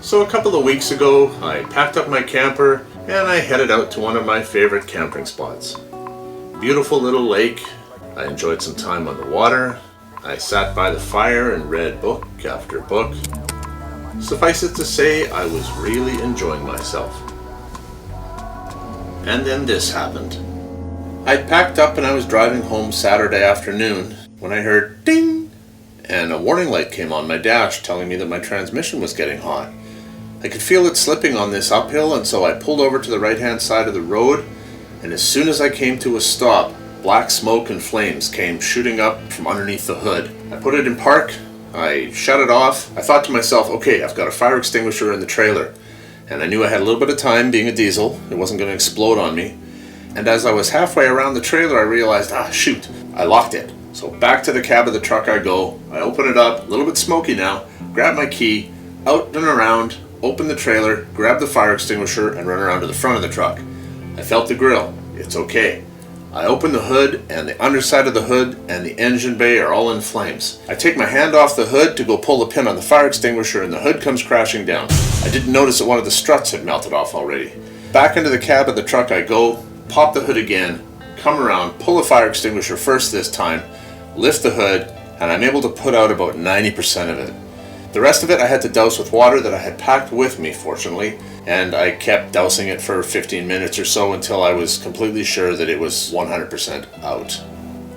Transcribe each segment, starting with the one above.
So a couple of weeks ago, I packed up my camper and I headed out to one of my favorite camping spots. Beautiful little lake. I enjoyed some time on the water. I sat by the fire and read book after book. Suffice it to say, I was really enjoying myself. And then this happened. I'd packed up and I was driving home Saturday afternoon when I heard ding, and a warning light came on my dash telling me that my transmission was getting hot. I could feel it slipping on this uphill, and so I pulled over to the right-hand side of the road, and as soon as I came to a stop, black smoke and flames came shooting up from underneath the hood. I put it in park, I shut it off. I thought to myself, okay, I've got a fire extinguisher in the trailer, and I knew I had a little bit of time being a diesel. It wasn't going to explode on me. And as I was halfway around the trailer, I realized, shoot, I locked it. So back to the cab of the truck I go. I open it up, a little bit smoky now, grab my key, out and around, open the trailer, grab the fire extinguisher, and run around to the front of the truck. I felt the grill. It's okay. I open the hood, and the underside of the hood and the engine bay are all in flames. I take my hand off the hood to go pull the pin on the fire extinguisher, and the hood comes crashing down. I didn't notice that one of the struts had melted off already. Back into the cab of the truck I go, pop the hood again, come around, pull the fire extinguisher first this time, lift the hood, and I'm able to put out about 90% of it. The rest of it I had to douse with water that I had packed with me, fortunately, and I kept dousing it for 15 minutes or so until I was completely sure that it was 100% out.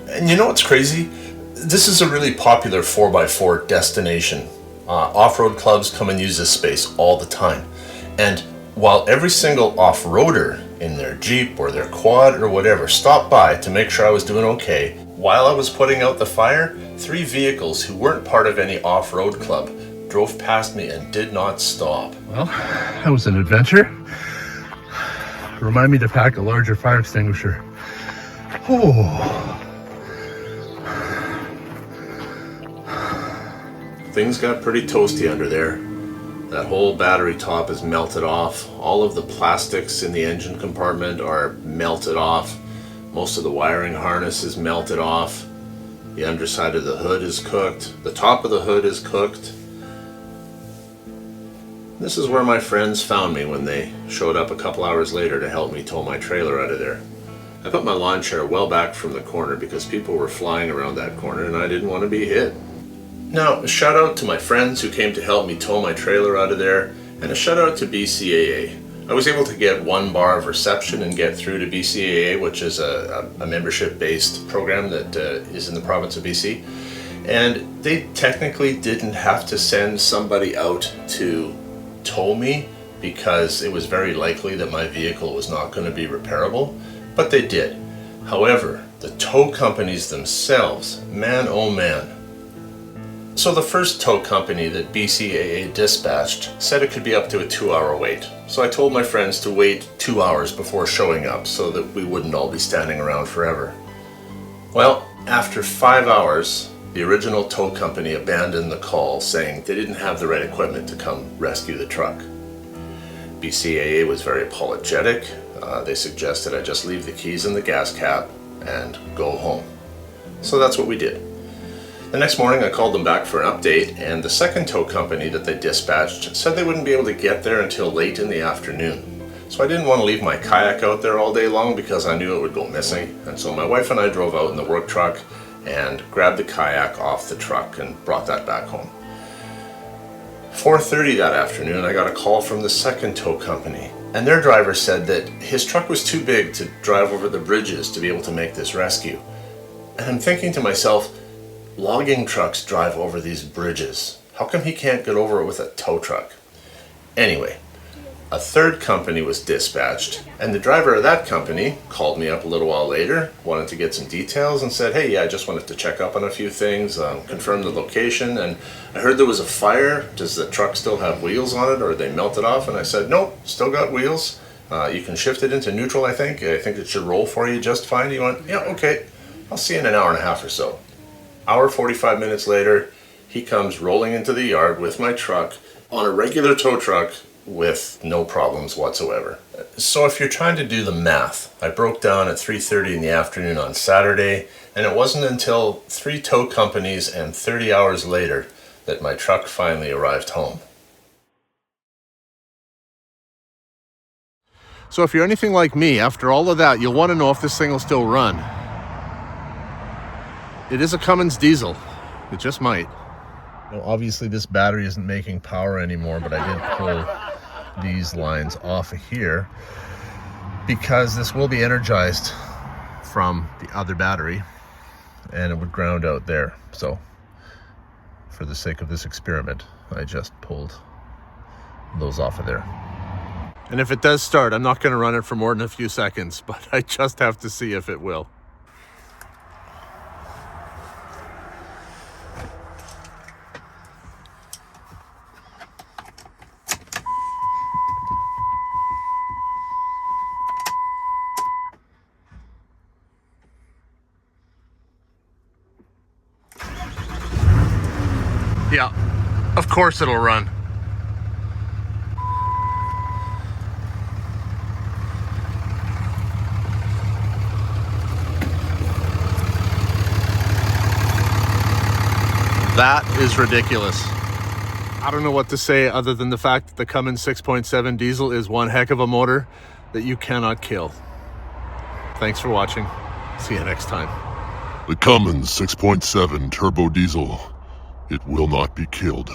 And you know what's crazy? This is a really popular 4x4 destination. Off-road clubs come and use this space all the time. And while every single off-roader in their Jeep or their quad or whatever stopped by to make sure I was doing okay, while I was putting out the fire, 3 vehicles who weren't part of any off-road club drove past me and did not stop. Well, that was an adventure. Remind me to pack a larger fire extinguisher. Things got pretty toasty under there. That whole battery top is melted off. All of the plastics in the engine compartment are melted off. Most of the wiring harness is melted off. The underside of the hood is cooked. The top of the hood is cooked. This is where my friends found me when they showed up a couple hours later to help me tow my trailer out of there. I put my lawn chair well back from the corner because people were flying around that corner and I didn't want to be hit. Now, a shout out to my friends who came to help me tow my trailer out of there, and a shout out to BCAA. I was able to get 1 bar of reception and get through to BCAA, which is a membership-based program that is in the province of BC. And they technically didn't have to send somebody out to tow me because it was very likely that my vehicle was not going to be repairable, but they did. However, the tow companies themselves, man oh man. So the first tow company that BCAA dispatched said it could be up to a 2-hour wait. So I told my friends to wait 2 hours before showing up so that we wouldn't all be standing around forever. Well, after 5 hours, the original tow company abandoned the call, saying they didn't have the right equipment to come rescue the truck. BCAA was very apologetic. They suggested I just leave the keys in the gas cap and go home. So that's what we did. The next morning I called them back for an update, and the second tow company that they dispatched said they wouldn't be able to get there until late in the afternoon. So I didn't want to leave my kayak out there all day long because I knew it would go missing, and so my wife and I drove out in the work truck and grabbed the kayak off the truck and brought that back home. 4:30 that afternoon I got a call from the second tow company, and their driver said that his truck was too big to drive over the bridges to be able to make this rescue. And I'm thinking to myself, logging trucks drive over these bridges. How come he can't get over it with a tow truck? Anyway, a third company was dispatched, and the driver of that company called me up a little while later, wanted to get some details, and said, hey, yeah, I just wanted to check up on a few things, confirm the location, and I heard there was a fire. Does the truck still have wheels on it, or are they melted off? And I said, nope, still got wheels. You can shift it into neutral, I think. I think it should roll for you just fine. He went, yeah, okay, I'll see you in an hour and a half or so. Hour 45 minutes later, he comes rolling into the yard with my truck on a regular tow truck with no problems whatsoever. So if you're trying to do the math, I broke down at 3:30 in the afternoon on Saturday, and it wasn't until 3 tow companies and 30 hours later that my truck finally arrived home. So if you're anything like me, after all of that, you'll want to know if this thing will still run. It is a Cummins diesel. It just might. Now, obviously this battery isn't making power anymore, but I did pull these lines off of here because this will be energized from the other battery and it would ground out there. So for the sake of this experiment, I just pulled those off of there. And if it does start, I'm not going to run it for more than a few seconds, but I just have to see if it will. Yeah, of course it'll run. That is ridiculous. I don't know what to say other than the fact that the Cummins 6.7 diesel is one heck of a motor that you cannot kill. Thanks for watching. See you next time. The Cummins 6.7 turbo diesel. It will not be killed.